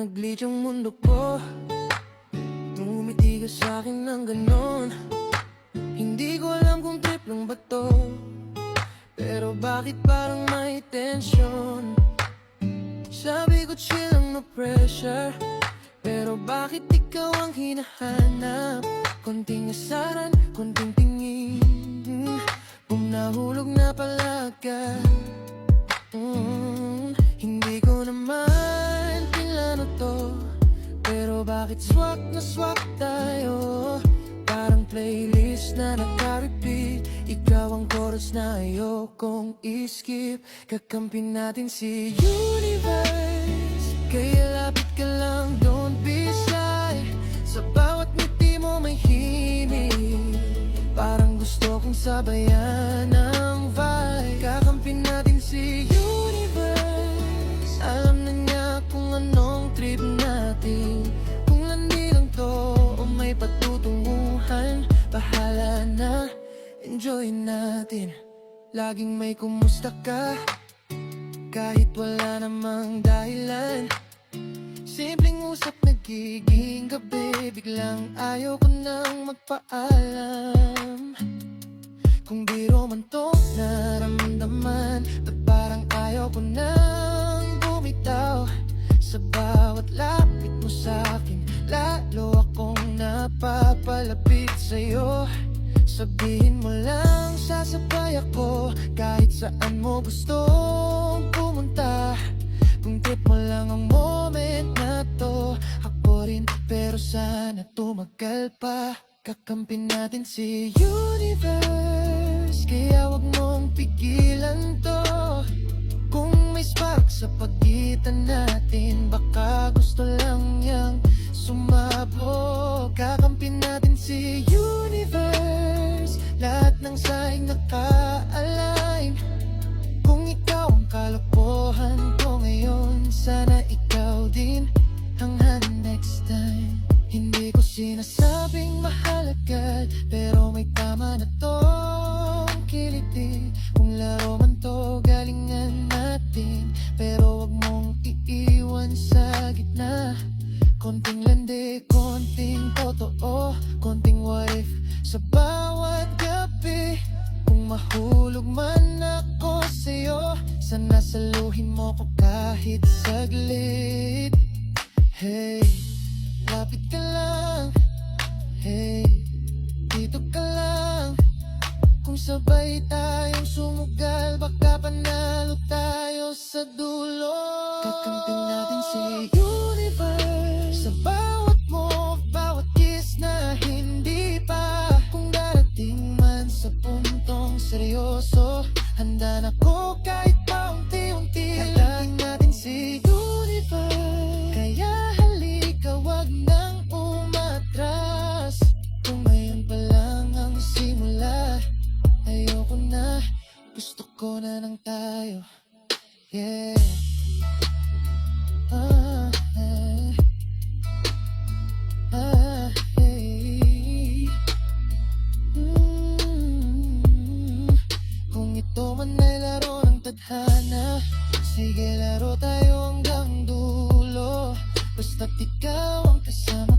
nag-glitch ang mundo ko. Tumitigas sa'kin ng ganon. Hindi ko alam kung trip lang ba to, pero bakit parang may tension? Sabi ko chill lang, no pressure, pero bakit ikaw ang hinahanap? Konting asaran, konting tingin, kung nahulog na pala ka. Hindi ko naman pinlano to, pero bakit swak na swak tayo? Parang playlist na naka-repeat. Ikaw ang chorus na ayokong i-skip. Kakampi natin si universe, kaya lapit ka lang, don't be shy. Sa bawat ngiti mo may himig, parang gusto kong sabayan ng vibe. Kakampi natin si universe, alam na niya kung anong trip natin. Kung landi lang to o may patutunguhan, bahala na, enjoy natin. Laging may kumusta ka, kahit wala namang dahilan. Simpleng usap nagiging gabi, biglang ayaw ko nang magpaalam. Kung biro man to naramdaman, ba't parang ayaw ko nang bumitaw? Sa bawat lapit mo sa'kin, lalo akong napapalapit sa'yo. Sabihin mo lang, sasabay ako kahit saan mo gustong pumunta. Kung trip mo lang ang moment na to, ako rin, pero sana tumagal pa. Kakampi natin si universe, kaya wag mong pigilan to. Kung may spark sa pagitan natin, baka gusto lang niyang sumabog. Kakampi natin si universe, lahat ng saing naka-align. Kung ikaw ang kalokohan ko ngayon, sana ikaw din ang next time. Hindi ko sinasabing mahal agad, pero may tama na tong kiliti. Kung laro man to, galingan natin, pero wag mong iiwan sa gitna. Konting landi, konting totoo, konting what if sa bawat gabi. Kung mahulog man ako sa'yo, sana saluhin mo ko kahit saglit. Hey, lapit ka lang, hey, dito ka lang. Kung sabay tayong sumugal, baka panalo tayo sa dulo. Kakampi natin si universe, sa bawat move, bawat kiss na hindi pa. Kung darating man sa puntong seryoso, handa na ko kahit paunti-unti. Kakampi natin si universe, kaya halika wag nang umatras. Kung ngayon pa lang ang simula, ayoko na, gusto ko na lang tayo. Yeah. Hey. Kung ito man ay laro ng tadhana, sige laro tayo hanggang dulo. Basta't ikaw ang kasama